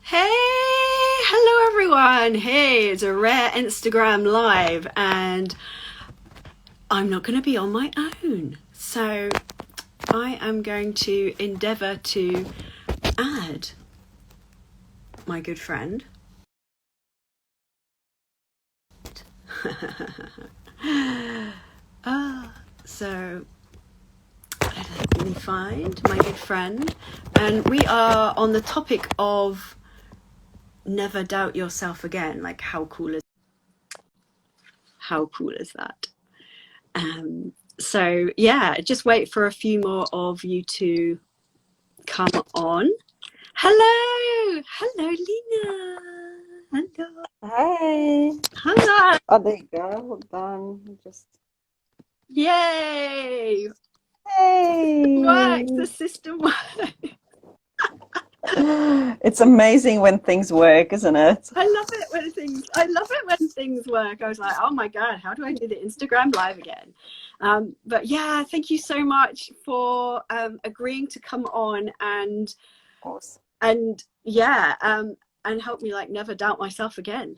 Hey, hello everyone. Hey, it's a rare Instagram live, and I'm not going to be on my own. So I am going to endeavour to add my good friend. So let me find my good friend. And we are on the topic of never doubt yourself again. Like, how cool is that? So yeah, just wait for a few more of you to come on. Hello, Lena. Hello. Hey. Hi. Oh, there you go. Hold on. Just Yay. Works. The hey. system works. It's amazing when things work, isn't it? I love it when things work. I was like, oh my God, how do I do the Instagram live again? But yeah, thank you so much for agreeing to come on Of course. and yeah, and help me like never doubt myself again.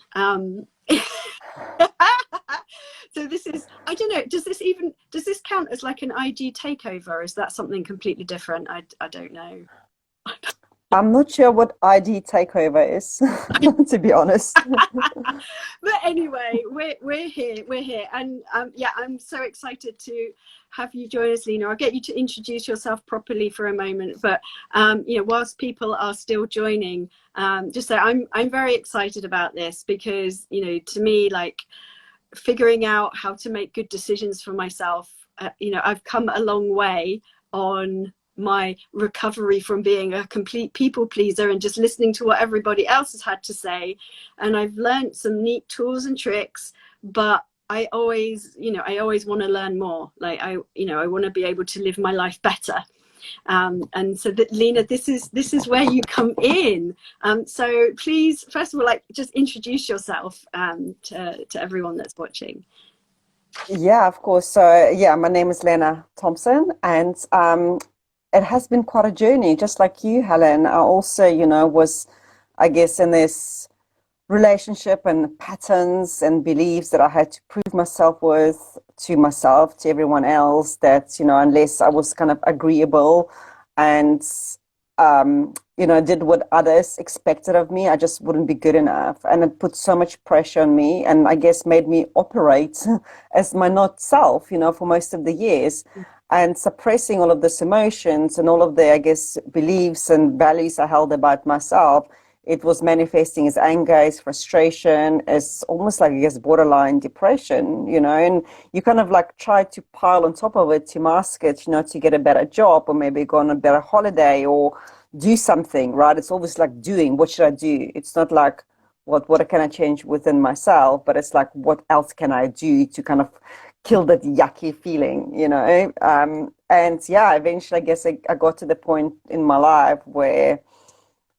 So this is, I don't know, does this count as like an IG takeover? Is that something completely different? I don't know. I'm not sure what ID takeover is, to be honest. But anyway, we're here, and yeah, I'm so excited to have you join us, Lena. I'll get you to introduce yourself properly for a moment, but whilst people are still joining, just say I'm very excited about this because to me, like, figuring out how to make good decisions for myself, I've come a long way on my recovery from being a complete people pleaser and just listening to what everybody else has had to say, and I've learned some neat tools and tricks, but I always want to learn more. Like, I want to be able to live my life better. And so that, Lena, this is where you come in. So please, first of all, like, just introduce yourself to everyone that's watching. Yeah, of course. So, yeah, my name is Lena Thompson, and it has been quite a journey, just like you, Helen. I also, was, I guess, in this relationship and patterns and beliefs that I had to prove myself worth to myself, to everyone else, that, unless I was kind of agreeable and, did what others expected of me, I just wouldn't be good enough. And it put so much pressure on me and I guess made me operate as my not self, for most of the years. And suppressing all of these emotions and all of the, I guess, beliefs and values I held about myself, it was manifesting as anger, as frustration, as almost like, I guess, borderline depression, and you kind of like try to pile on top of it to mask it, to get a better job or maybe go on a better holiday or do something, right? It's always like doing, what should I do? It's not like what can I change within myself, but it's like, what else can I do to kind of kill that yucky feeling, and yeah, eventually, I guess I got to the point in my life where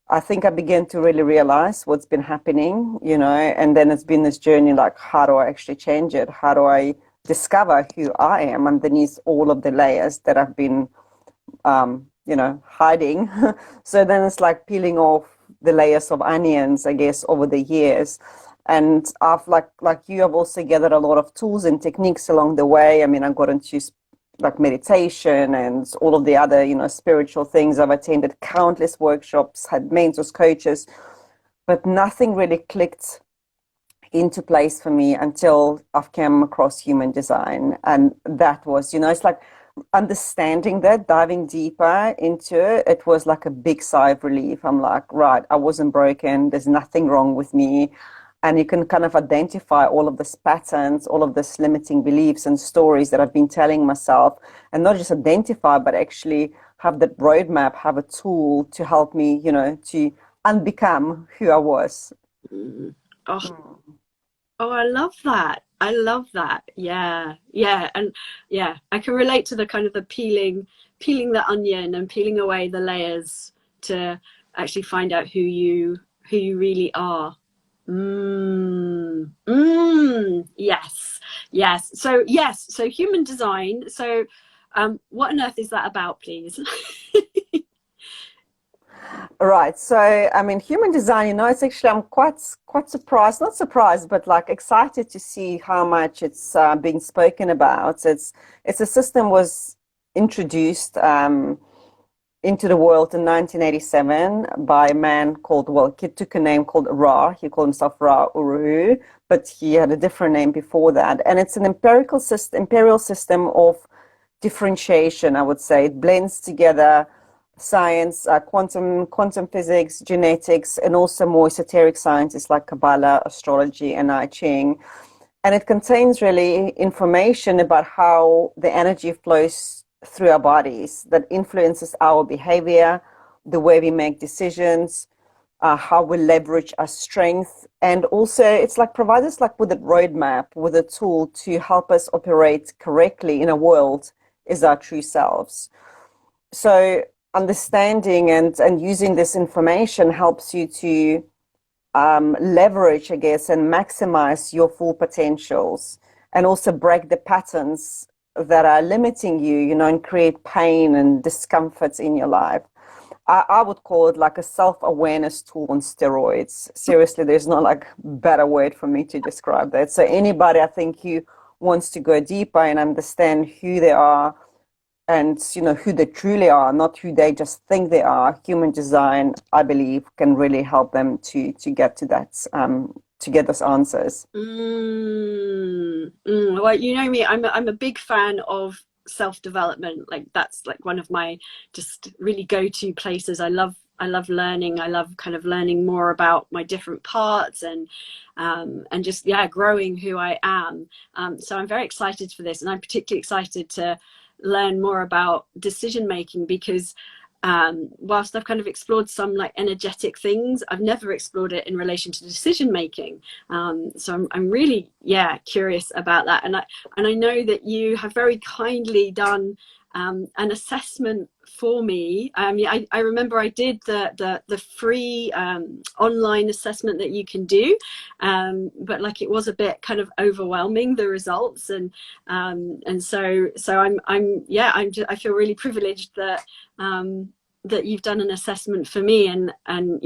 I think I began to really realize what's been happening, and then it's been this journey like, how do I actually change it? How do I discover who I am underneath all of the layers that I've been, hiding? So then it's like peeling off the layers of onions, I guess, over the years. And I've like you, I've also gathered a lot of tools and techniques along the way. I mean, I got into like meditation and all of the other, spiritual things. I've attended countless workshops, had mentors, coaches, but nothing really clicked into place for me until I've come across human design. And that was, it's like understanding that, diving deeper into it, it was like a big sigh of relief. I'm like, right, I wasn't broken. There's nothing wrong with me. And you can kind of identify all of these patterns, all of these limiting beliefs and stories that I've been telling myself, and not just identify, but actually have that roadmap, have a tool to help me, to unbecome who I was. Mm. Oh, I love that. I love that. Yeah, yeah, and yeah, I can relate to the kind of the peeling the onion and peeling away the layers to actually find out who you really are. Yes, yes. So human design. So, what on earth is that about, please? Right. So, I mean, human design, it's actually, I'm quite surprised, not surprised, but like excited to see how much it's being spoken about. It's a system was introduced into the world in 1987 by a man called, well, he took a name called Ra. He called himself Ra Uru, but he had a different name before that. And it's an imperial system of differentiation, I would say. It blends together science, quantum physics, genetics, and also more esoteric sciences like Kabbalah, astrology, and I Ching. And it contains really information about how the energy flows through our bodies that influences our behavior, the way we make decisions, how we leverage our strength. And also it's like provides us like with a roadmap, with a tool to help us operate correctly in a world is our true selves. So understanding and using this information helps you to leverage, I guess, and maximize your full potentials and also break the patterns that are limiting you, and create pain and discomforts in your life. I would call it like a self-awareness tool on steroids. Seriously, there's not like better word for me to describe that. So anybody I think who wants to go deeper and understand who they are and who they truly are, not who they just think they are, human design, I believe, can really help them to get to that, to get those answers. Well, you know me, I'm a big fan of self-development. Like that's like one of my just really go-to places. I love learning. I love kind of learning more about my different parts and just growing who I am. So I'm very excited for this, and I'm particularly excited to learn more about decision making because whilst I've kind of explored some like energetic things, I've never explored it in relation to decision making. So I'm really curious about that, and I know that you have very kindly done an assessment for me. I remember I did the free online assessment that you can do, but like it was a bit kind of overwhelming, the results, and so I feel really privileged that that you've done an assessment for me, and I'm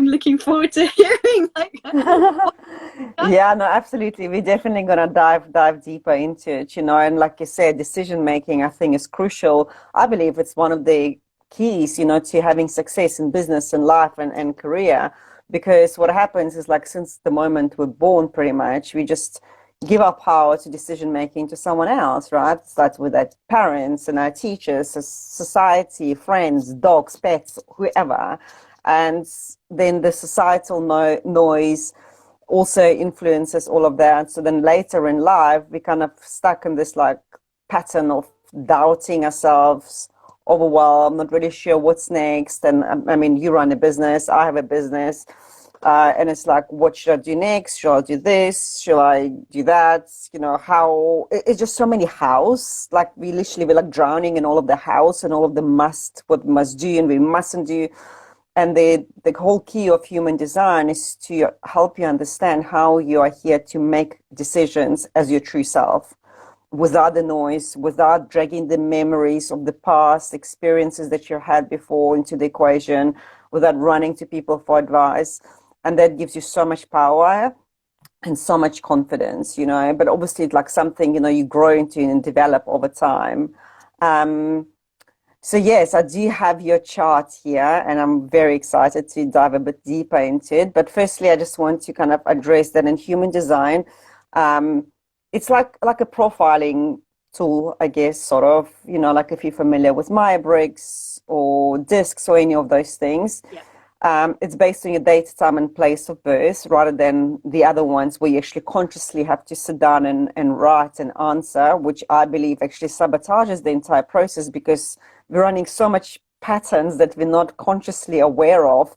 looking forward to hearing like Yeah, no, absolutely. We're definitely gonna dive deeper into it, and like you said, decision making I think is crucial. I believe it's one of the keys, to having success in business and life and career, because what happens is like since the moment we're born pretty much we just give our power to decision making to someone else, right? It starts with our parents and our teachers, society, friends, dogs, pets, whoever. And then the societal noise also influences all of that. So then later in life, we kind of stuck in this like pattern of doubting ourselves, overwhelmed, not really sure what's next. And I mean, you run a business, I have a business. And it's like, what should I do next? Should I do this? Should I do that? How it's just so many hows. Like we're like drowning in all of the hows and all of the what we must do and we mustn't do. And the whole key of human design is to help you understand how you are here to make decisions as your true self, without the noise, without dragging the memories of the past experiences that you had before into the equation, without running to people for advice. And that gives you so much power and so much confidence, but obviously it's like something, you grow into and develop over time. So yes, I do have your chart here and I'm very excited to dive a bit deeper into it. But firstly, I just want to kind of address that in human design, it's like a profiling tool, I guess, sort of, like if you're familiar with Myers-Briggs or discs or any of those things. Yeah. It's based on your date, time, and place of birth rather than the other ones where you actually consciously have to sit down and write an answer, which I believe actually sabotages the entire process because we're running so much patterns that we're not consciously aware of.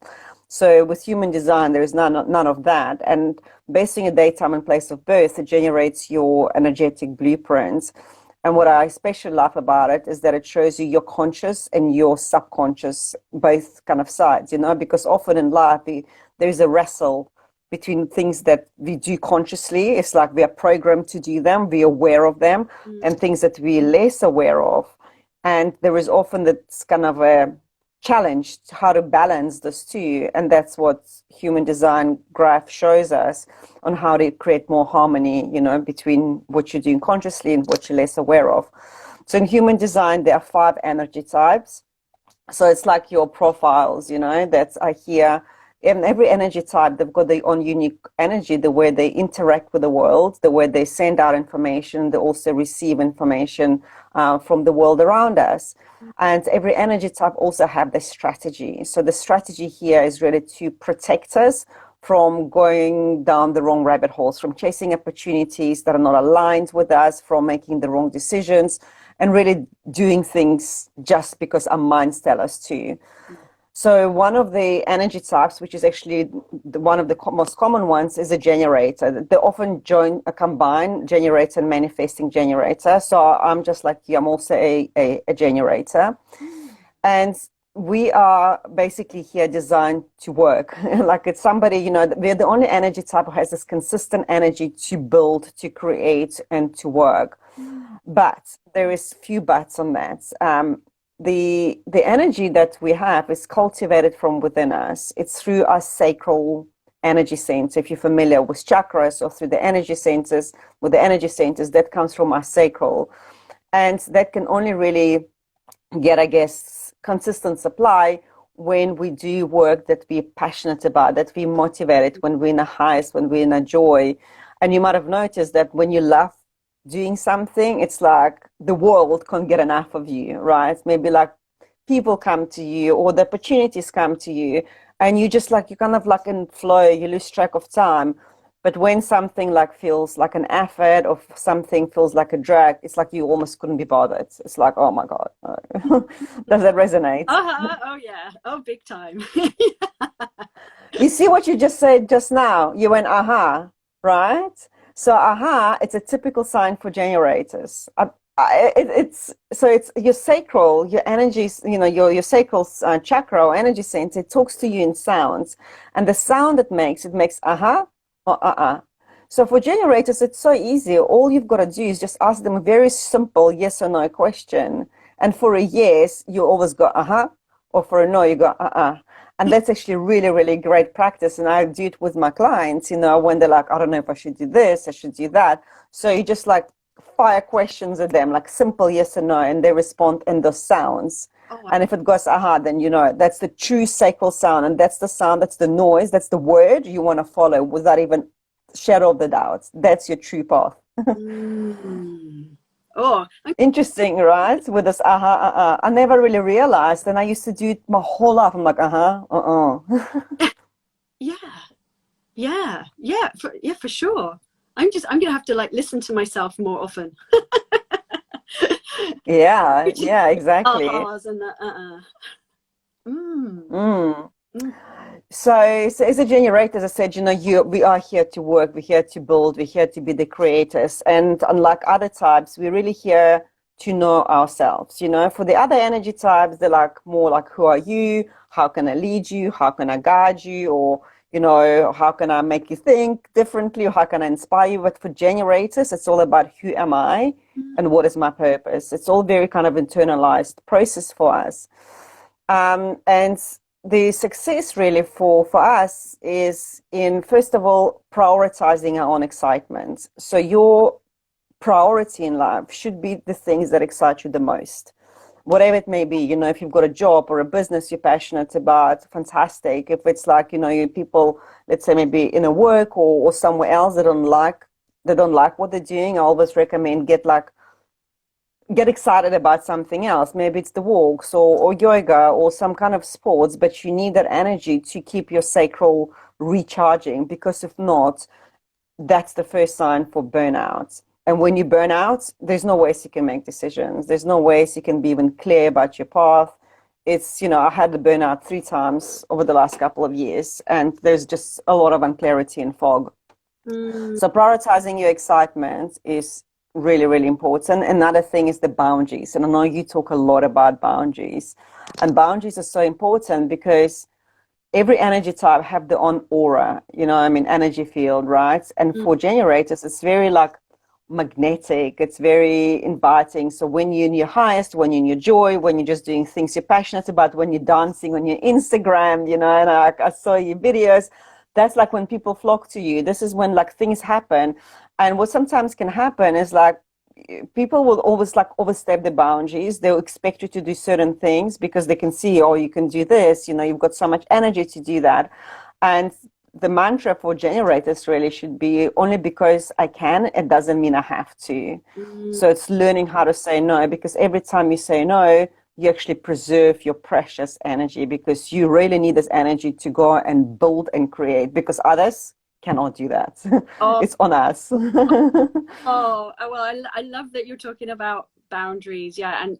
So with human design, there is none of that. And based on your date, time, and place of birth, it generates your energetic blueprints. And what I especially love about it is that it shows you your conscious and your subconscious, both kind of sides, because often in life, there's a wrestle between things that we do consciously. It's like we are programmed to do them, we're aware of them, and things that we're less aware of. And there is often that's kind of a challenged how to balance those two, and that's what human design graph shows us on how to create more harmony, you know, between what you're doing consciously and what you're less aware of. So in human design, there are 5 energy types. So it's like your profiles, you know, that are here. In every energy type, they've got their own unique energy, the way they interact with the world, the way they send out information, they also receive information from the world around us. And every energy type also have their strategy. So the strategy here is really to protect us from going down the wrong rabbit holes, from chasing opportunities that are not aligned with us, from making the wrong decisions, and really doing things just because our minds tell us to. So one of the energy types, which is actually one of the most common ones, is a generator. They often combine generator and manifesting generator. So I'm just like you, I'm also a generator. And we are basically here designed to work. Like it's somebody, you know, we're the only energy type who has this consistent energy to build, to create, and to work. But there is few buts on that. The energy that we have is cultivated from within us. It's through our sacral energy center. If you're familiar with chakras, or through the energy centers, with the energy centers, that comes from our sacral. And that can only really get, I guess, consistent supply when we do work that we're passionate about, that we're motivated, when we're in a highest, when we're in a joy. And you might have noticed that when you love doing something, it's like the world can't get enough of you, right? Maybe like people come to you, or the opportunities come to you, and you just like, you kind of like in flow, you lose track of time. But when something like feels like an effort, or something feels like a drag, it's like you almost couldn't be bothered. It's like, oh my God. Does that resonate? Oh yeah. Oh, big time. You see what you just said just now? You went, aha, right? So, it's a typical sign for generators. It's your sacral, your energies, you know, your sacral chakra or energy center. It talks to you in sounds, and the sound it makes aha or So for generators, it's so easy. All you've got to do is just ask them a very simple yes or no question, and for a yes, you always go or for a no, you go And that's actually really, really great practice. And I do it with my clients, you know, when they're like, I don't know if I should do this, I should do that. So you just like fire questions at them, like simple yes or no, and they respond in those sounds. Oh, wow. And if it goes, then you know, that's the true sacral sound. And that's the sound, that's the noise, that's the word you want to follow without even shadow of the doubts. That's your true path. Oh, interesting, right? With this I never really realized, and I used to do it my whole life. I'm like yeah, for sure. I'm gonna have to like listen to myself more often. yeah, exactly. And So as a generator, as I said, you know, we are here to work, we're here to build, we're here to be the creators. And unlike other types, we're really here to know ourselves. You know, for the other energy types, they're like more like, who are you? How can I lead you? How can I guide you? Or, you know, how can I make you think differently? Or how can I inspire you? But for generators, it's all about who am I and what is my purpose? It's all very kind of internalized process for us. And the success really for us is in, first of all, prioritizing our own excitement. So your priority in life should be the things that excite you the most, whatever it may be. You know, if you've got a job or a business you're passionate about, fantastic. If it's like, you know, you people, let's say maybe in a work or somewhere else that don't like what they're doing, I always recommend get excited about something else. Maybe it's the walks or yoga or some kind of sports, but you need that energy to keep your sacral recharging, because if not, that's the first sign for burnout. And when you burn out, there's no ways you can make decisions. There's no ways you can be even clear about your path. It's, you know, I had the burnout 3 times over the last couple of years, and there's just a lot of unclarity and fog. So prioritizing your excitement is really, really important. Another thing is the boundaries. And I know you talk a lot about boundaries. And boundaries are so important because every energy type have their own aura, you know, I mean, energy field, right? And for generators, it's very like magnetic, it's very inviting. So when you're in your highest, when you're in your joy, when you're just doing things you're passionate about, when you're dancing on your Instagram, you know, and I saw your videos, that's like when people flock to you. This is when like things happen. And what sometimes can happen is like people will always like overstep the boundaries. They'll expect you to do certain things because they can see, oh, you can do this, you know, you've got so much energy to do that. And the mantra for generators really should be, only because I can, it doesn't mean I have to. So it's learning how to say no, because every time you say no, you actually preserve your precious energy, because you really need this energy to go and build and create, because others cannot do that. Oh. It's on us. Oh, well, I love that you're talking about boundaries. Yeah. And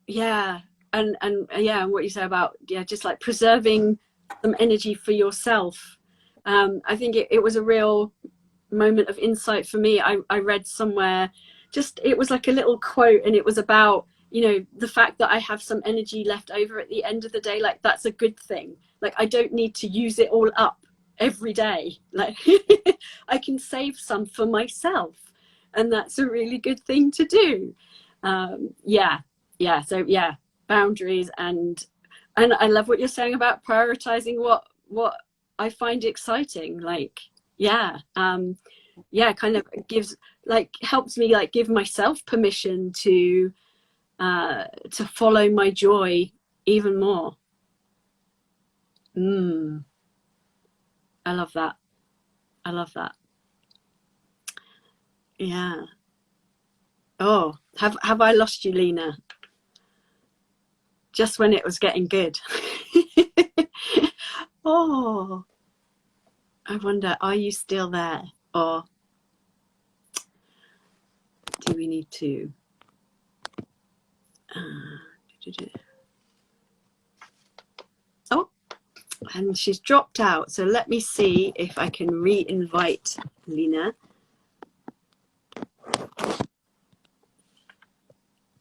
yeah. And yeah, and what you say about, yeah, just like preserving some energy for yourself. I think it was a real moment of insight for me. I read somewhere, just, it was like a little quote, and it was about, you know, the fact that I have some energy left over at the end of the day. Like, that's a good thing. Like, I don't need to use it all up every day. Like, I can save some for myself, and that's a really good thing to do. Yeah. So yeah, boundaries, and I love what you're saying about prioritizing what I find exciting. Like, yeah, kind of gives, like, helps me like give myself permission to follow my joy even more. I love that. I love that. Yeah. Oh, have I lost you, Lena? Just when it was getting good. Oh, I wonder, are you still there, or do we need to? Oh, and she's dropped out. So let me see if I can re-invite Lena.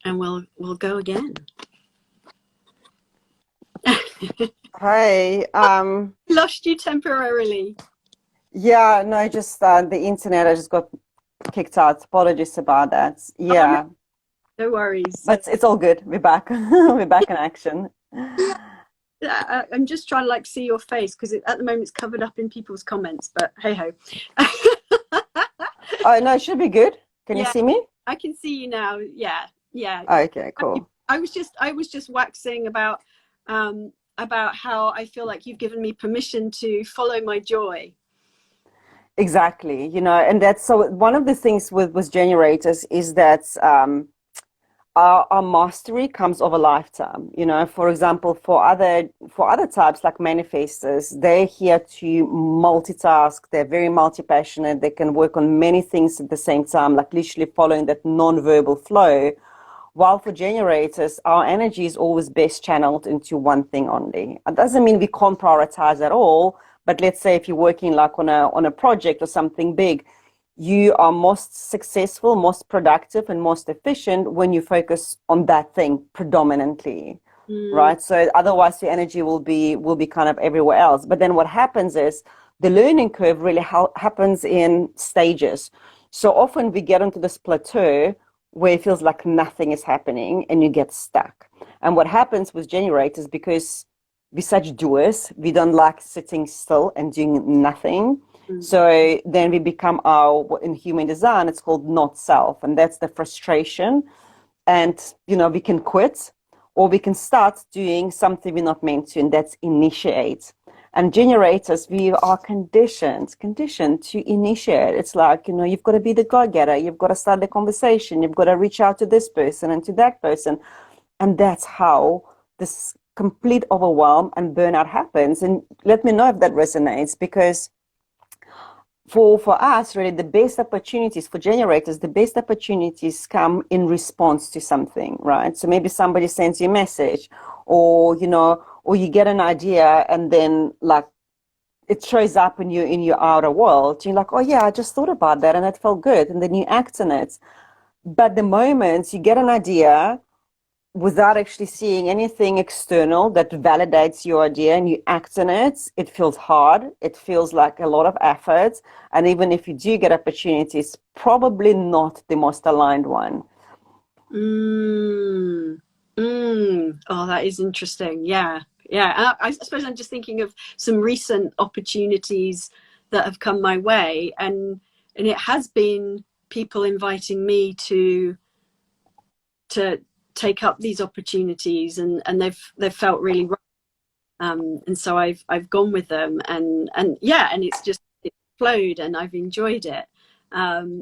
And we'll go again. Hi. Lost you temporarily. Yeah, no, just the internet, I just got kicked out. Apologies about that. Yeah. Oh, no worries. But it's all good. We're back. We're back in action. Yeah, I'm just trying to like see your face, because at the moment it's covered up in people's comments, but hey ho. Oh, no, it should be good. Can you see me? I can see you now. Yeah. Okay, cool. I was just waxing about how I feel like you've given me permission to follow my joy. Exactly. You know, and that's, so one of the things with generators is that our mastery comes over lifetime. You know, for example, for other types like manifestors, they're here to multitask. They're very multi-passionate. They can work on many things at the same time, like literally following that non-verbal flow. While for generators, our energy is always best channeled into one thing only. It doesn't mean we can't prioritize at all, but let's say if you're working like on a project or something big, you are most successful, most productive, and most efficient when you focus on that thing predominantly, right? So otherwise, your energy will be kind of everywhere else. But then what happens is the learning curve really happens in stages. So often we get onto this plateau where it feels like nothing is happening and you get stuck. And what happens with generators, because we're such doers, we don't like sitting still and doing nothing. So then we become in human design, it's called not self. And that's the frustration. And, you know, we can quit, or we can start doing something we're not meant to, and that's initiate. And generators, we are conditioned to initiate. It's like, you know, you've got to be the go-getter. You've got to start the conversation. You've got to reach out to this person and to that person. And that's how this complete overwhelm and burnout happens. And let me know if that resonates, because for us, really, the best opportunities for generators, the best opportunities come in response to something, right? So maybe somebody sends you a message, or, you know, or you get an idea, and then like it shows up in your outer world. You're like, oh yeah, I just thought about that and it felt good. And then you act on it. But the moment you get an idea, without actually seeing anything external that validates your idea and you act on it, it feels hard. It feels like a lot of effort. And even if you do get opportunities, probably not the most aligned one. Oh, that is interesting. Yeah. Yeah. I suppose I'm just thinking of some recent opportunities that have come my way, and it has been people inviting me to take up these opportunities, and they've felt really right. And so I've gone with them, and yeah, and it's flowed and I've enjoyed it.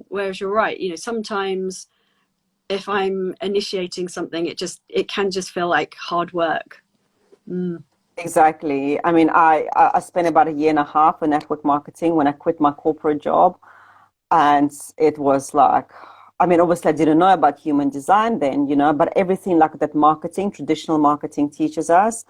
Whereas you're right, you know, sometimes if I'm initiating something, it can just feel like hard work. Exactly. I mean, I spent about a year and a half in network marketing when I quit my corporate job. And it was like, I mean, obviously I didn't know about human design then, you know, but everything like that marketing, traditional marketing teaches us,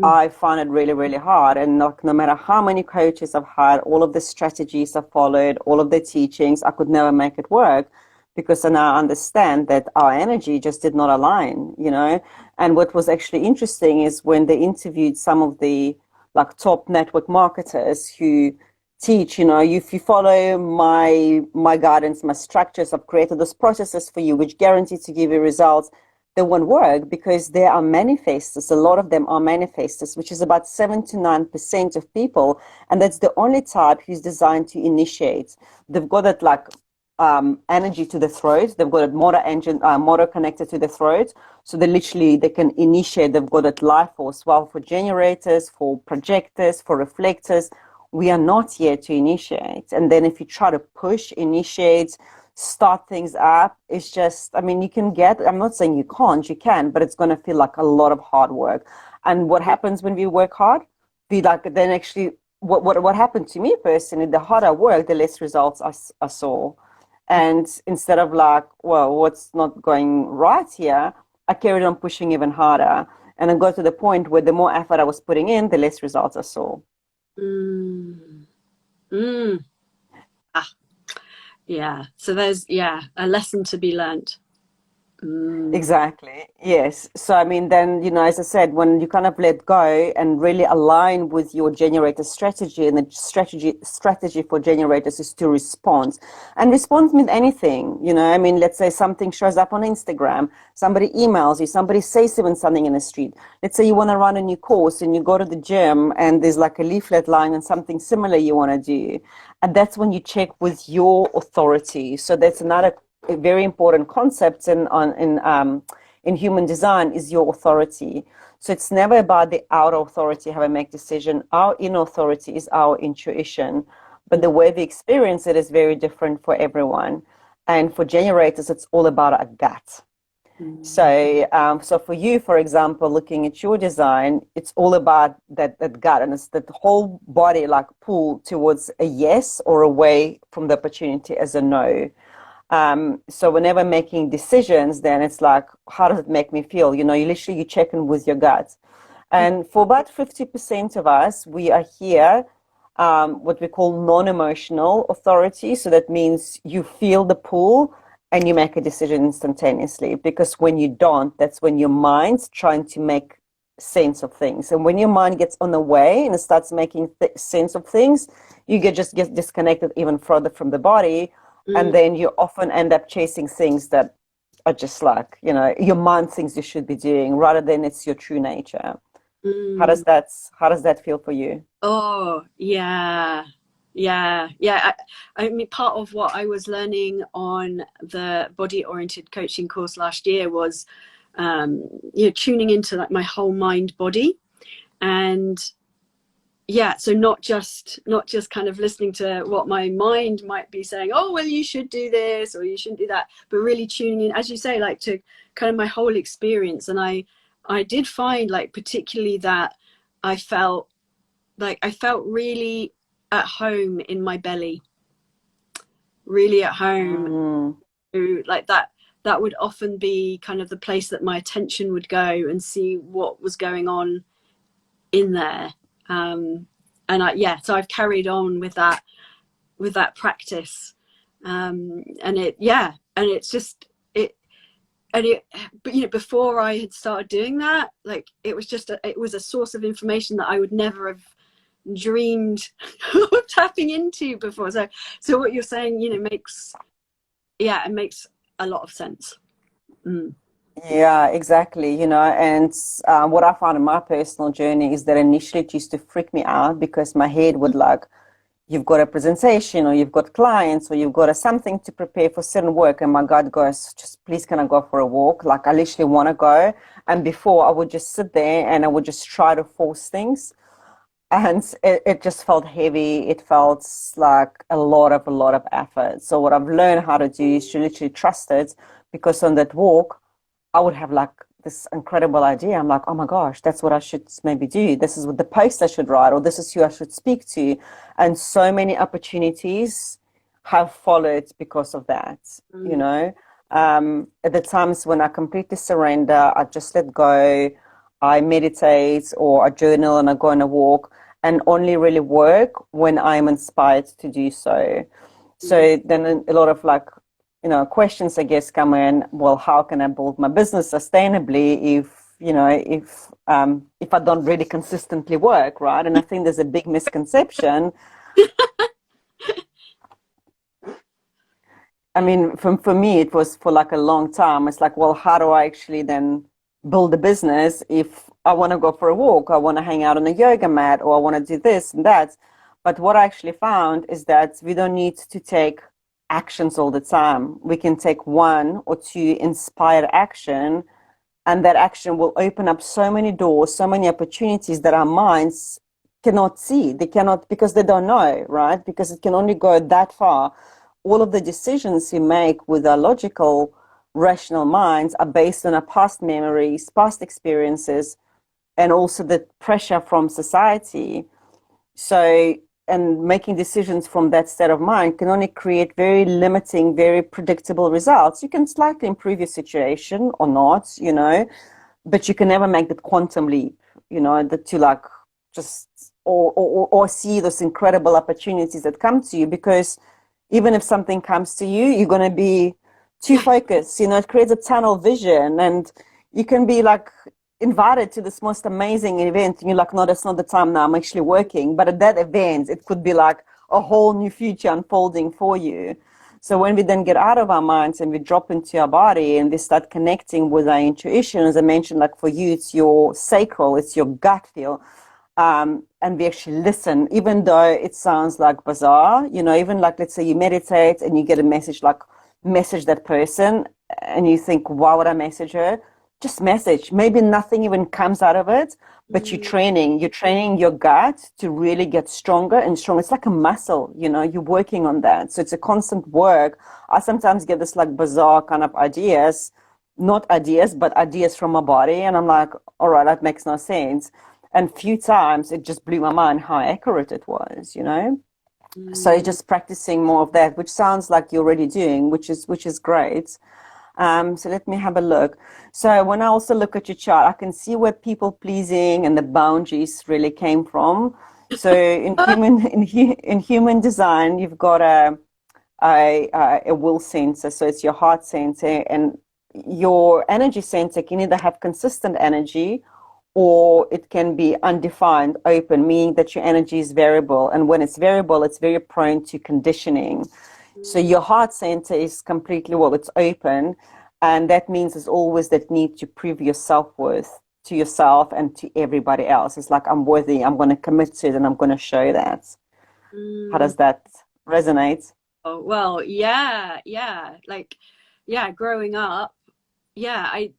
I find it really, really hard. And no matter how many coaches I've had, all of the strategies I've followed, all of the teachings, I could never make it work because I now understand that our energy just did not align, you know. And what was actually interesting is when they interviewed some of the like top network marketers who teach, you know, if you follow my guidance, my structures, I've created those processes for you which guarantee to give you results, they won't work because they are manifestors. A lot of them are manifestors, which is about 7 to 9% of people. And that's the only type who's designed to initiate. They've got that like energy to the throat. They've got a motor connected to the throat. So they can initiate. They've got that life force. Well, for generators, for projectors, for reflectors, we are not here to initiate. And then if you try to push, initiate, start things up, it's just, I mean, I'm not saying you can't, you can, but it's going to feel like a lot of hard work. And what happens when we work hard? Then actually, what happened to me personally, the harder I work, the less results I saw. And instead of like, well, what's not going right here? I carried on pushing even harder. And I got to the point where the more effort I was putting in, the less results I saw. Mm. Mm. Ah, yeah. So there's, yeah, a lesson to be learnt. Exactly. Yes. So, I mean, then, you know, as I said, when you kind of let go and really align with your generator strategy, and the strategy for generators is to respond. And respond means anything, you know. I mean, let's say something shows up on Instagram, somebody emails you, somebody says even something in the street. Let's say you want to run a new course and you go to the gym and there's like a leaflet lying on something similar you want to do. And that's when you check with your authority. So that's another a very important concept in human design is your authority. So it's never about the outer authority, how I make decision. Our inner authority is our intuition, but the way we experience it is very different for everyone. And for generators, it's all about a gut. So for you, for example, looking at your design, it's all about that gut, and it's that whole body like pull towards a yes or away from the opportunity as a no. So whenever making decisions, then it's like, how does it make me feel? You know, you check in with your gut. And for about 50% of us, we are here, what we call non-emotional authority. So that means you feel the pull and you make a decision instantaneously. Because when you don't, that's when your mind's trying to make sense of things. And when your mind gets on the way and it starts making sense of things, you just get disconnected even further from the body. And then you often end up chasing things that are just like, you know, your mind thinks you should be doing rather than it's your true nature. How does that feel for you? Oh, yeah. Yeah. Yeah. I mean, part of what I was learning on the body oriented coaching course last year was, you know, tuning into like my whole mind body. And yeah, so not just kind of listening to what my mind might be saying, oh well, you should do this or you shouldn't do that, but really tuning in, as you say, like to kind of my whole experience. And I did find, like, particularly that I felt really at home in my belly, really at home. Like that would often be kind of the place that my attention would go and see what was going on in there. So I've carried on with that practice, and it's just and but before I had started doing that, like it was just it was a source of information that I would never have dreamed of tapping into before. So what you're saying, makes, it makes a lot of sense. Yeah, exactly. And what I found in my personal journey is that initially it used to freak me out because my head would like, you've got a presentation or you've got clients or you've got something to prepare for certain work. And my God goes, just please, can I go for a walk? Like I literally want to go. And before I would just sit there and I would just try to force things. And it just felt heavy. It felt like a lot of effort. So what I've learned how to do is to literally trust it, because on that walk, I would have like this incredible idea. I'm like, oh my gosh, that's what I should maybe do. This is what the post I should write, or this is who I should speak to. And so many opportunities have followed because of that, At the times when I completely surrender, I just let go, I meditate or I journal and I go on a walk, and only really work when I'm inspired to do so. So then a lot of like, questions I guess come in. Well, how can I build my business sustainably if I don't really consistently work, right? And I think there's a big misconception. I mean, for me, it was for like a long time. It's like, well, how do I actually then build a business if I want to go for a walk, I want to hang out on a yoga mat, or I want to do this and that? But what I actually found is that we don't need to take actions all the time. We can take one or two inspired action, and that action will open up so many doors, so many opportunities that our minds cannot see. They cannot, because they don't know, right? Because it can only go that far. All of the decisions we make with our logical, rational minds are based on our past memories, past experiences, and also the pressure from society. So, and making decisions from that state of mind can only create very limiting, very predictable results. You can slightly improve your situation or not, but you can never make that quantum leap, that to like just, or see those incredible opportunities that come to you, because even if something comes to you, you're going to be too focused, it creates a tunnel vision, and you can be like invited to this most amazing event and you're like, no, that's not the time now, I'm actually working. But at that event, it could be like a whole new future unfolding for you. So when we then get out of our minds and we drop into our body and we start connecting with our intuition, as I mentioned, like for you, it's your sacral, it's your gut feel. And we actually listen, even though it sounds like bizarre, even like, let's say you meditate and you get a message, like message that person, and you think, why would I message her? Just message. Maybe nothing even comes out of it, but you're training your gut to really get stronger and stronger. It's like a muscle, you're working on that. So it's a constant work. I sometimes get this like bizarre kind of ideas, not ideas, but ideas from my body. And I'm like, all right, that makes no sense. And few times it just blew my mind how accurate it was, So just practicing more of that, which sounds like you're already doing, which is great. So let me have a look. So when I also look at your chart, I can see where people pleasing and the boundaries really came from. So in human design, you've got a will center, so it's your heart center, and your energy center can either have consistent energy or it can be undefined, open, meaning that your energy is variable. And when it's variable, it's very prone to conditioning. So your heart center is completely, it's open. And that means there's always that need to prove your self-worth to yourself and to everybody else. It's like, I'm worthy, I'm going to commit to it, and I'm going to show that. How does that resonate? Oh, well, yeah. Like, growing up, I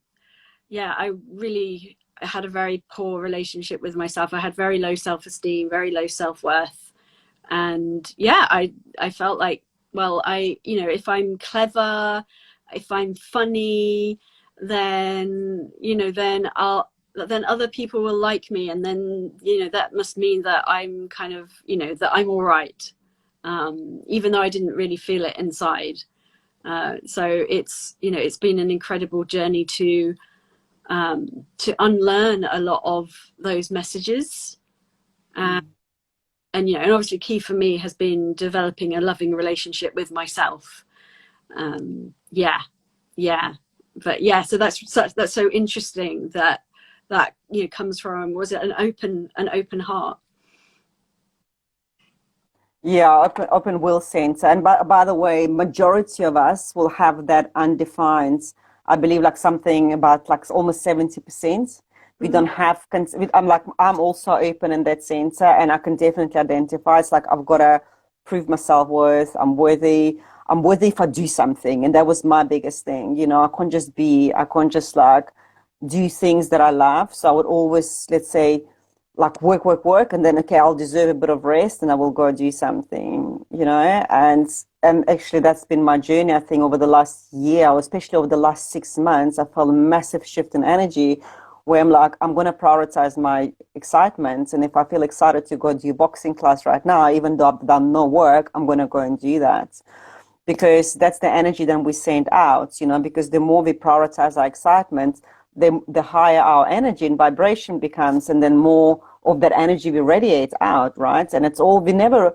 really had a very poor relationship with myself. I had very low self-esteem, very low self-worth. And I felt like, well, if I'm clever, if I'm funny, then, then other people will like me. And then, that must mean that I'm kind of, that I'm all right. Even though I didn't really feel it inside. So it's been an incredible journey to unlearn a lot of those messages. And and obviously key for me has been developing a loving relationship with myself. Yeah. but yeah, so that's so interesting that you know comes from, was it an open heart? Yeah, open will center. And by the way, majority of us will have that undefined. I believe like something about like almost 70%. We Mm. don't have, I'm also open in that center, and I can definitely identify. It's like I've got to prove my self-worth. I'm worthy. I'm worthy if I do something. And that was my biggest thing. You know, I can't just like do things that I love. So I would always, let's say, like work, and then okay, I'll deserve a bit of rest, and I will go do something, you know. And actually, that's been my journey. I think over the last year, or especially over the last 6 months, I felt a massive shift in energy, where I'm like, I'm going to prioritize my excitement, and if I feel excited to go do boxing class right now, even though I've done no work, I'm going to go and do that, because that's the energy that we send out, you know. Because the more we prioritize our excitement, the higher our energy and vibration becomes, and then more of that energy we radiate out, right? And it's all, we never,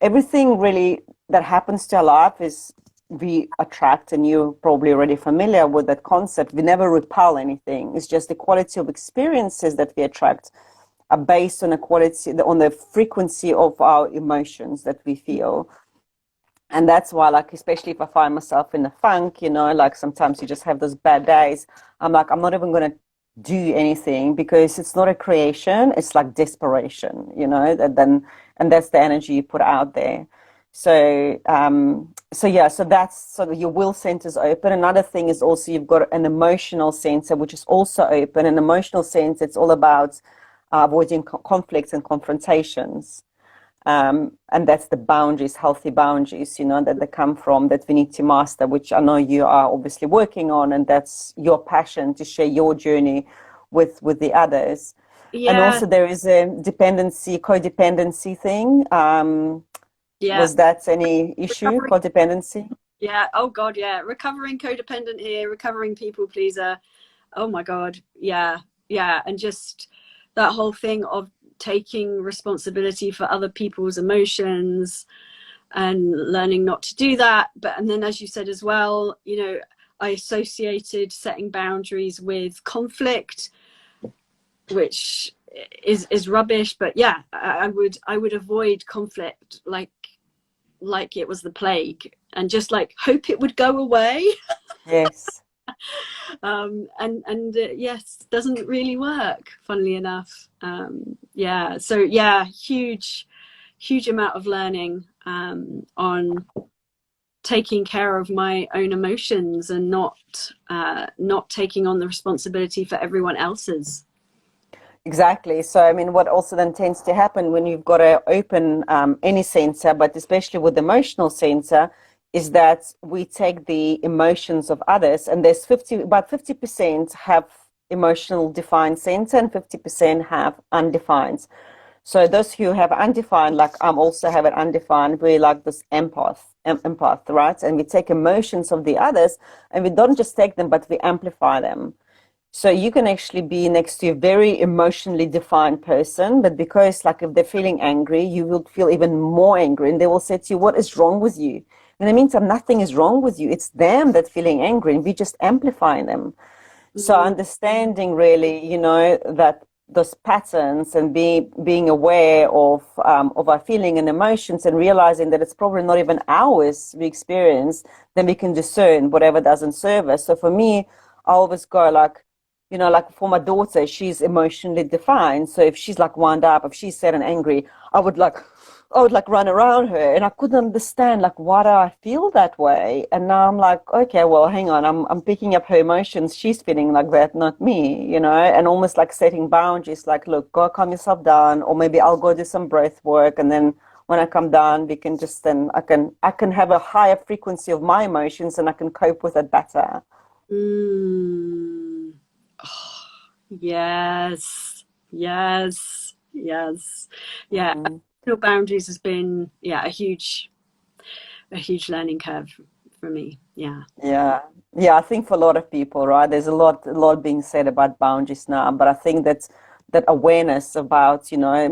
everything really that happens to our life is we attract, and you're probably already familiar with that concept. We never repel anything. It's just the quality of experiences that we attract are based on the quality, on the frequency of our emotions that we feel. And that's why, like, especially if I find myself in a funk, you know, like sometimes you just have those bad days. I'm like, I'm not even going to do anything, because it's not a creation. It's like desperation, you know, and that's the energy you put out there. So, yeah, so that's, so your will center is open. Another thing is also you've got an emotional center, which is also open. An emotional center, it's all about avoiding conflicts and confrontations. And that's the boundaries, healthy boundaries, you know, that they come from, that we need to master, which I know you are obviously working on, and that's your passion to share your journey with the others. And Yeah, also there is a codependency thing. yeah, Was that any issue, recovering, codependency? yeah, oh god, yeah, recovering codependent here, recovering people pleaser. Oh my god, yeah, yeah. And just that whole thing of taking responsibility for other people's emotions and learning not to do that. But and then, as you said as well, you know, I associated setting boundaries with conflict, which is rubbish. But yeah, I would avoid conflict like it was the plague, and just like hope it would go away. Yes. And yes, doesn't really work, funnily enough. Yeah, so yeah, huge amount of learning on taking care of my own emotions, and not taking on the responsibility for everyone else's. Exactly. So, I mean, what also then tends to happen when you've got to open any center, but especially with the emotional center, is that we take the emotions of others, and there's about 50% have emotional defined center, and 50% have undefined. So those who have undefined, like I'm also have an undefined, we're like this empath, right? And we take emotions of the others, and we don't just take them, but we amplify them. So you can actually be next to a very emotionally defined person, but because like if they're feeling angry, you will feel even more angry, and they will say to you, what is wrong with you? In the meantime, nothing is wrong with you. It's them that's feeling angry, and we just amplify them. So Mm. understanding really, you know, that those patterns, and being aware of our feeling and emotions, and realizing that it's probably not even ours we experience, then we can discern whatever doesn't serve us. So for me, I always go like, you know, like for my daughter, she's emotionally defined. So if she's like wound up, if she's sad and angry, I would like run around her, and I couldn't understand like why do I feel that way. And now I'm like, okay, well, hang on, I'm picking up her emotions. She's feeling like that, not me, you know, and almost like setting boundaries, like, look, go calm yourself down, or maybe I'll go do some breath work, and then when I come down, we can just then I can have a higher frequency of my emotions, and I can cope with it better. Mm. Oh, yes, yes, yes, yeah. Mm. Personal boundaries has been, yeah, a huge learning curve for me. Yeah. Yeah. Yeah, I think for a lot of people, right, there's a lot being said about boundaries now, but I think that awareness about, you know,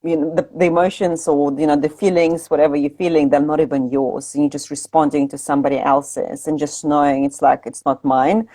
the emotions, or the feelings, whatever you're feeling, they're not even yours, and you're just responding to somebody else's, and just knowing it's like, it's not mine.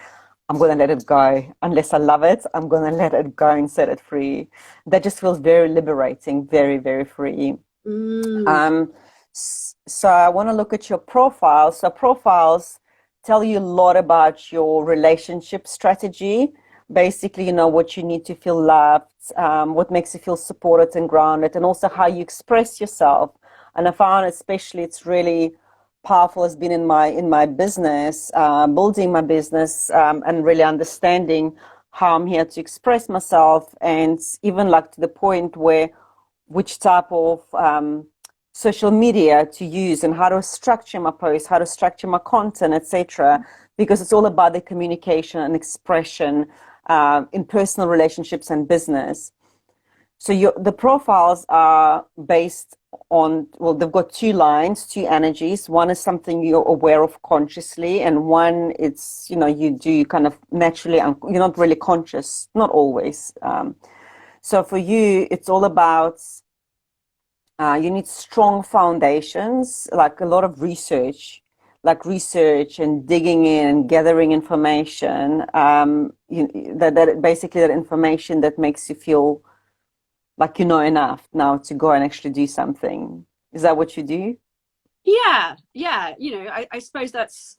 I'm going to let it go. Unless I love it, I'm going to let it go and set it free. That just feels very liberating, very, very free. Mm. Um, so I want to look at your profile. So profiles tell you a lot about your relationship strategy. Basically, what you need to feel loved, what makes you feel supported and grounded, and also how you express yourself. And I found especially it's really powerful has been in my business, building my business, and really understanding how I'm here to express myself, and even like to the point where which type of social media to use and how to structure my posts, how to structure my content, etc. Because it's all about the communication and expression in personal relationships and business. So the profiles are based on, well, they've got two lines, two energies. One is something you're aware of consciously, and one it's, you do kind of naturally, you're not really conscious, not always. So for you, it's all about, you need strong foundations, like a lot of research, and digging in and gathering information, that basically that information that makes you feel like you know enough now to go and actually do something. Is that what you do? Yeah, yeah. I suppose that's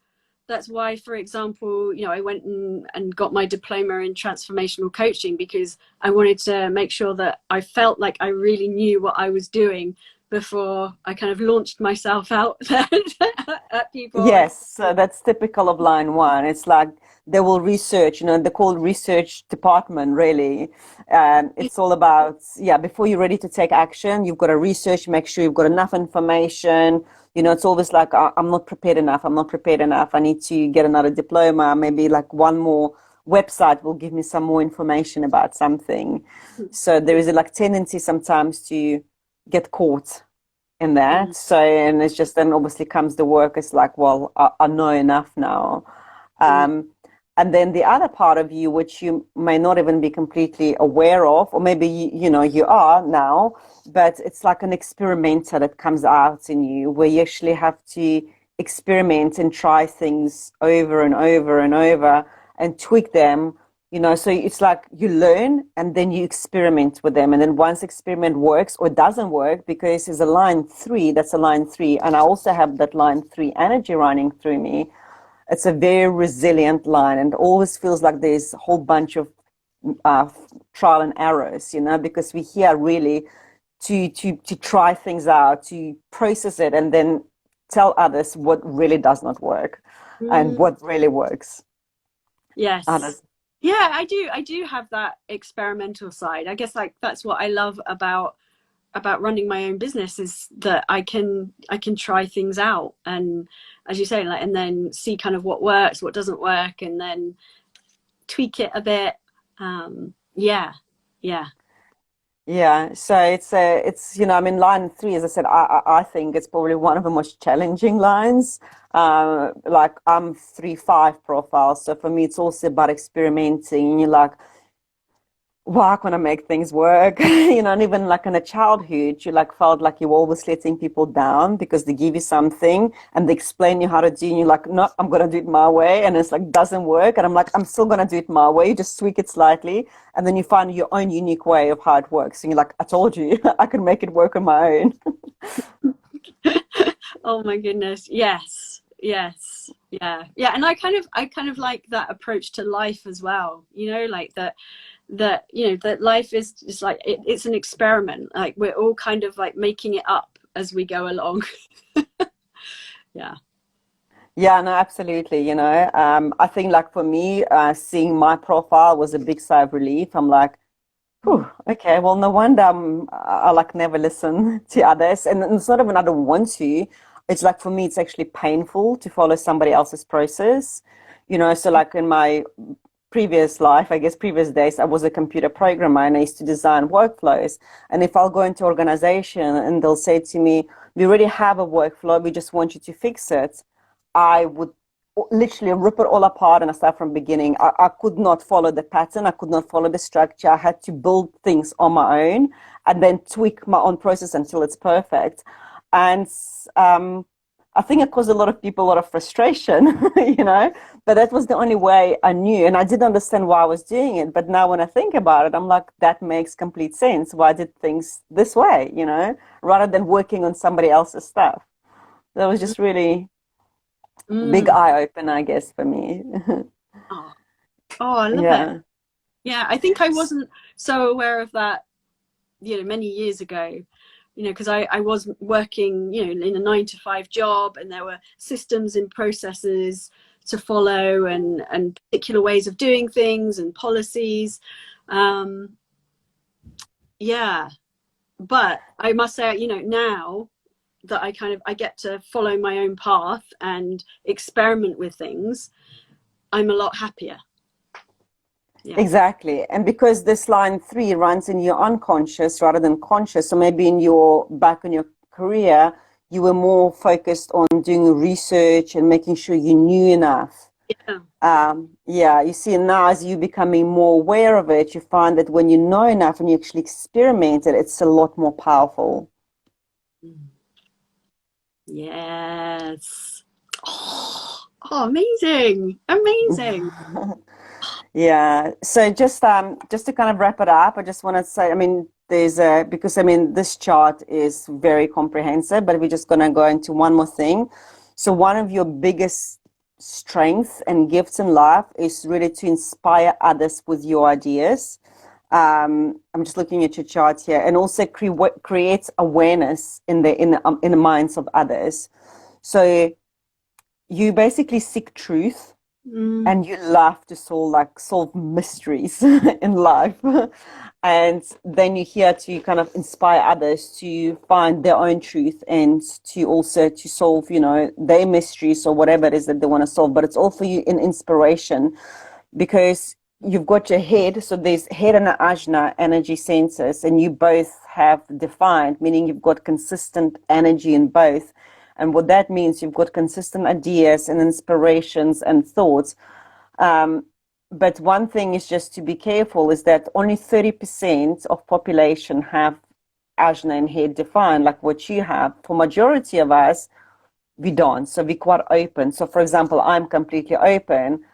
why, for example, I went and got my diploma in transformational coaching, because I wanted to make sure that I felt like I really knew what I was doing before I kind of launched myself out there at people. Yes, so that's typical of line one. It's like they will research, they call it research department, really. It's all about, yeah, before you're ready to take action, you've got to research, make sure you've got enough information. It's always like, I'm not prepared enough. I'm not prepared enough. I need to get another diploma. Maybe like one more website will give me some more information about something. So there is a like tendency sometimes to get caught in that. So, and it's just then obviously comes the work. It's like, well, I know enough now. And then the other part of you, which you may not even be completely aware of, or maybe you are now, but it's like an experimenter that comes out in you, where you actually have to experiment and try things over and over and over and tweak them. So it's like you learn and then you experiment with them. And then once experiment works or doesn't work, because there's a line 3, that's a line 3. And I also have that line 3 energy running through me. It's a very resilient line, and always feels like there's a whole bunch of trial and errors, because we're here really to try things out, to process it, and then tell others what really does not work and what really works. Yes. Yeah, I do have that experimental side. I guess like that's what I love about running my own business, is that I can try things out, and as you say, like, and then see kind of what works, what doesn't work, and then tweak it a bit. Yeah. So it's I mean, line 3, as I said, I think it's probably one of the most challenging lines. Like I'm 3-5 profile, so for me it's also about experimenting. And you're like, why can't I make things work? And even like in a childhood, you like felt like you were always letting people down because they give you something and they explain you how to do, and you're like, no, I'm gonna do it my way, and it's like doesn't work, and I'm like, I'm still gonna do it my way. You just tweak it slightly, and then you find your own unique way of how it works, and you're like, I told you, I can make it work on my own. Oh my goodness, yes, yeah. And I kind of like that approach to life as well, like that that life is just like it's an experiment, like we're all kind of like making it up as we go along. Yeah, no, absolutely. I think like for me, seeing my profile was a big sigh of relief. I'm like, whew, okay, well, no wonder I like never listen to others, and it's not even I don't want to. It's like for me, it's actually painful to follow somebody else's process. So like in my previous life, I guess previous days, I was a computer programmer and I used to design workflows. And if I'll go into organization and they'll say to me, we already have a workflow, we just want you to fix it, I would literally rip it all apart and I start from beginning. I could not follow the pattern. I could not follow the structure. I had to build things on my own and then tweak my own process until it's perfect. And I think it caused a lot of people a lot of frustration, you know, but that was the only way I knew. And I didn't understand why I was doing it. But now when I think about it, I'm like, that makes complete sense why I did things this way, you know, rather than working on somebody else's stuff. That was just really big eye opener, I guess, for me. Oh, I love Yeah. it. Yeah, I think I wasn't so aware of that, you know, many years ago, you know, because I was working, you know, in a 9-to-5 job, and there were systems and processes to follow, and particular ways of doing things and policies. Yeah, but I must say, you know, now that I get to follow my own path and experiment with things, I'm a lot happier. Yeah. Exactly. And because this line 3 runs in your unconscious rather than conscious, so maybe in your back in your career, you were more focused on doing research and making sure you knew enough. Yeah. You see, now as you becoming more aware of it, you find that when you know enough and you actually experiment it, it's a lot more powerful. Yes. Oh, amazing. Amazing. Yeah. So just to kind of wrap it up, I just want to say, I mean, because I mean this chart is very comprehensive, but we're just gonna go into one more thing. So one of your biggest strengths and gifts in life is really to inspire others with your ideas. I'm just looking at your chart here, and also creates awareness in the minds of others. So you basically seek truth. And you love to solve mysteries in life. And then you're here to kind of inspire others to find their own truth and to also to solve, you know, their mysteries or whatever it is that they want to solve. But it's all for you in inspiration, because you've got your head. So there's head and ajna energy centers, and you both have defined, meaning you've got consistent energy in both. And what that means, you've got consistent ideas and inspirations and thoughts. But one thing is just to be careful is that only 30% of population have ajna and head defined, like what you have. For majority of us, we don't. So we're quite open. So for example, I'm completely open.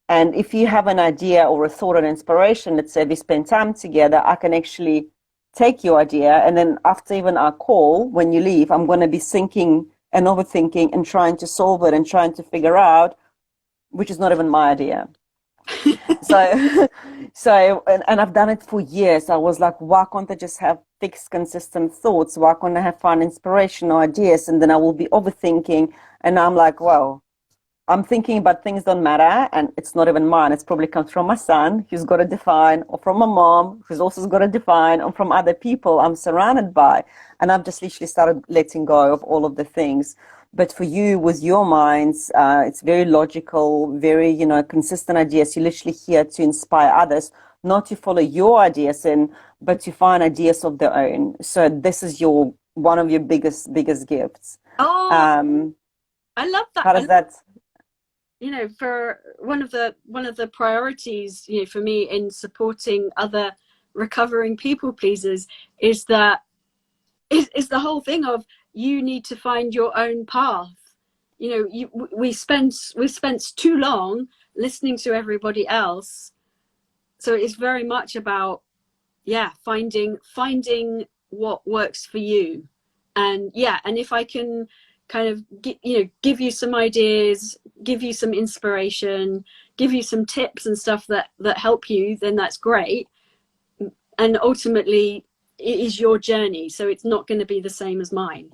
And if you have an idea or a thought or inspiration, let's say we spend time together, I can actually take your idea. And then after even our call, when you leave, I'm going to be thinking and overthinking and trying to solve it and trying to figure out, which is not even my idea. And I've done it for years. I was like, why can't I just have fixed, consistent thoughts? Why can't I have fun, inspirational ideas? And then I will be overthinking. And I'm like, well, I'm thinking about things don't matter, and it's not even mine. It's probably comes from my son, who's got to define, or from my mom, who's also got to define, or from other people I'm surrounded by. And I've just literally started letting go of all of the things. But for you, with your minds, it's very logical, very, you know, consistent ideas. You're literally here to inspire others, not to follow your ideas but to find ideas of their own. So this is one of your biggest gifts. Oh, I love that. How does that? You know, for one of the priorities, you know, for me in supporting other recovering people pleasers is the whole thing of, you need to find your own path. You know, we've spent too long listening to everybody else. So it's very much about, finding what works for you. And and if I can kind of give you some ideas, give you some inspiration, give you some tips and stuff that help you, then that's great. And ultimately it is your journey, so it's not going to be the same as mine.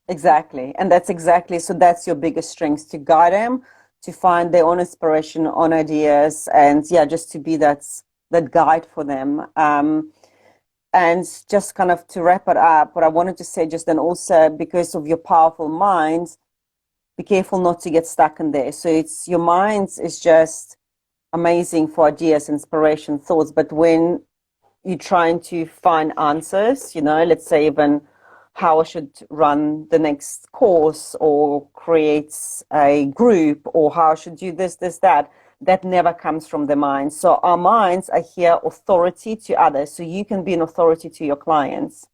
Exactly. And that's your biggest strength, to guide them to find their own inspiration, own ideas, and just to be that guide for them. And just kind of to wrap it up, what I wanted to say just then also, because of your powerful minds, be careful not to get stuck in there. So your minds is just amazing for ideas, inspiration, thoughts. But when you're trying to find answers, you know, let's say even how I should run the next course or create a group, or how I should do this, that. That never comes from the mind. So our minds are here authority to others. So you can be an authority to your clients,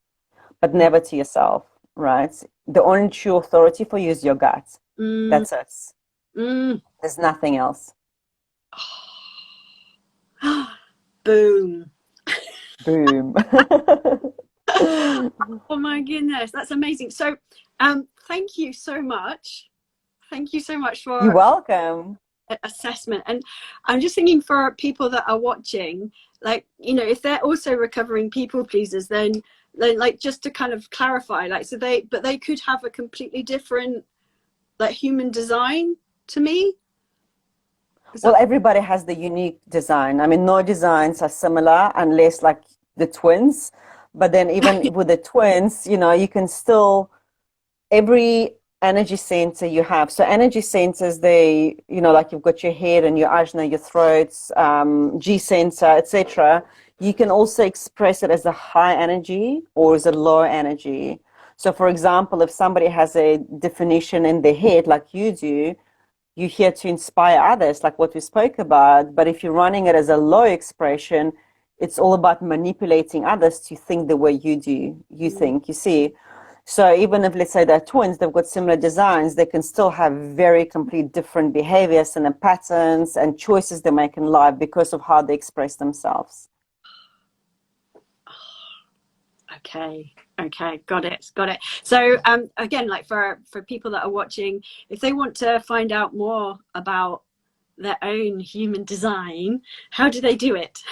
but never to yourself, right? The only true authority for you is your gut. That's it. There's nothing else. Boom. Boom. Oh my goodness, that's amazing. So thank you so much. Thank you so much You're for welcome. assessment. And I'm just thinking, for people that are watching, like, you know, if they're also recovering people pleasers, then like, just to kind of clarify, like, so they could have a completely different, like, human design to me. Well, everybody has the unique design. I mean, no designs are similar unless like the twins. But then even with the twins, you know, you can still, every energy center you have. So energy centers, they, you know, like you've got your head and your ajna, your throats, G center, etc. You can also express it as a high energy or as a low energy. So for example, if somebody has a definition in their head like you do, you're here to inspire others, like what we spoke about. But if you're running it as a low expression, it's all about manipulating others to think the way you do, you think, you see. So even if, let's say, they're twins, they've got similar designs, they can still have very complete different behaviors and patterns and choices they make in life because of how they express themselves. Okay, got it. So again, like, for people that are watching, if they want to find out more about their own human design, how do they do it?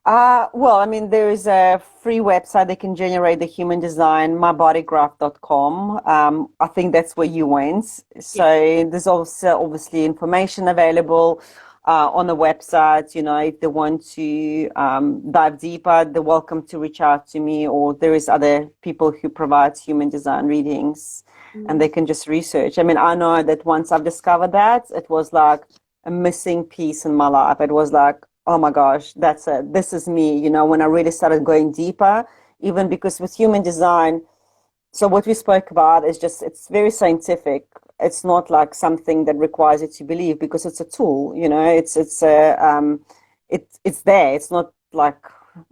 Well, I mean, there is a free website they can generate the human design, mybodygraph.com. I think that's where you went. So there's also obviously information available on the website. You know, if they want to dive deeper, they're welcome to reach out to me, or there is other people who provide human design readings and they can just research. I mean, I know that once I've discovered that, it was like a missing piece in my life. It was like, oh my gosh, that's it. This is me, you know, when I really started going deeper, even because with human design, so what we spoke about is just, it's very scientific. It's not like something that requires you to believe, because it's a tool, you know, it's there. It's not like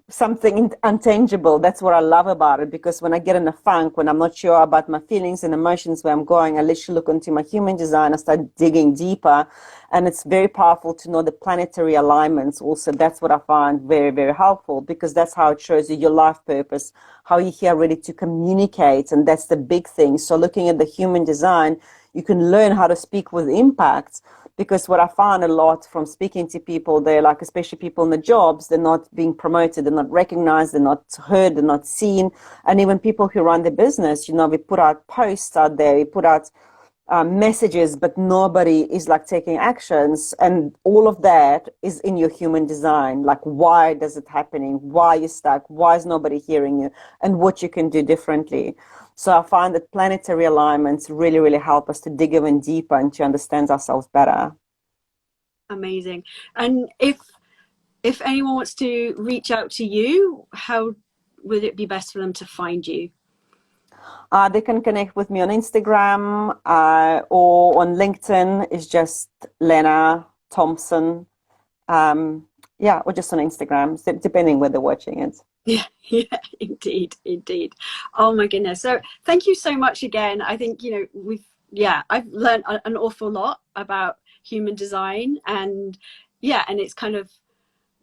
something untangible. That's what I love about it, because when I get in a funk, when I'm not sure about my feelings and emotions, where I'm going, I literally look into my human design, I start digging deeper, and it's very powerful to know the planetary alignments also. That's what I find very, very helpful, because that's how it shows you your life purpose, how you're here ready to communicate, and that's the big thing. So looking at the human design, you can learn how to speak with impact. Because what I find a lot from speaking to people, they're like, especially people in the jobs, they're not being promoted, they're not recognized, they're not heard, they're not seen. And even people who run the business, you know, we put out posts out there, we put out messages, but nobody is like taking actions. And all of that is in your human design. Like, why does it happening? Why are you stuck? Why is nobody hearing you? And what you can do differently. So I find that planetary alignments really, really help us to dig even deeper and to understand ourselves better. Amazing. And if anyone wants to reach out to you, how would it be best for them to find you? They can connect with me on Instagram or on LinkedIn. It's just Lena Thompson. Or just on Instagram, depending where they're watching it. Yeah, indeed. Oh my goodness. So thank you so much again. I think, you know, I've learned an awful lot about human design, and it's kind of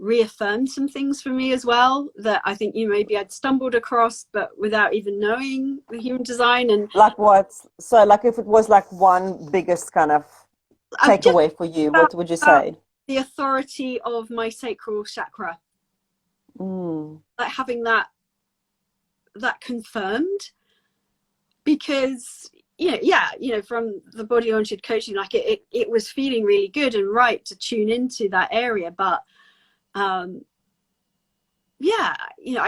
reaffirmed some things for me as well that I think, you know, maybe I'd stumbled across, but without even knowing the human design. And like what? So like, if it was like one biggest kind of takeaway for you, what would you say? The authority of my sacral chakra. Like having that confirmed, because from the body oriented coaching, like it was feeling really good and right to tune into that area, but I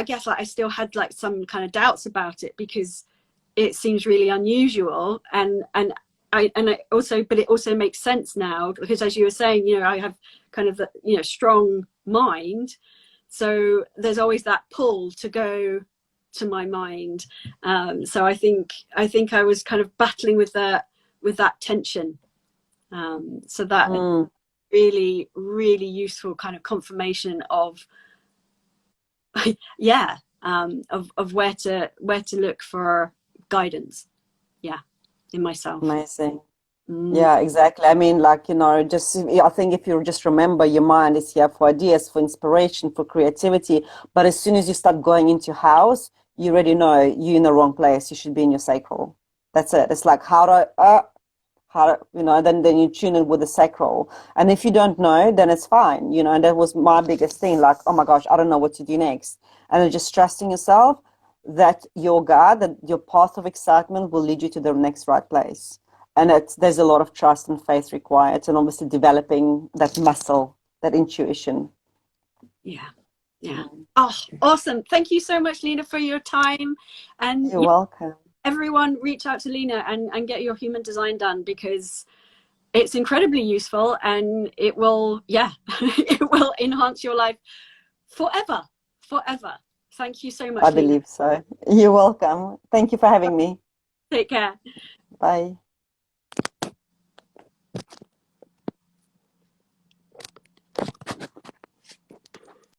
guess like I still had like some kind of doubts about it, because it seems really unusual, but it also makes sense now, because as you were saying, you know, I have kind of strong mind. So there's always that pull to go, to my mind. So I think I was kind of battling with that tension. So that really, really useful kind of confirmation of yeah, of where to look for guidance. Yeah, in myself. Amazing. Yeah, exactly. I mean, like, you know, just I think if you just remember, your mind is here for ideas, for inspiration, for creativity. But as soon as you start going into your house, you already know you're in the wrong place. You should be in your sacral. That's it. It's like how to, you know, then you tune in with the sacral. And if you don't know, then it's fine, you know. And that was my biggest thing, like, oh my gosh, I don't know what to do next. And then just trusting yourself that your God, that your path of excitement will lead you to the next right place. And there's a lot of trust and faith required, and obviously developing that muscle, that intuition. Yeah. Oh, awesome. Thank you so much, Lena, for your time. And You're welcome. Everyone reach out to Lena and get your human design done, because it's incredibly useful, and it will, it will enhance your life forever. Thank you so much, I Lena. believe so. You're welcome. Thank you for having me. Take care. Bye.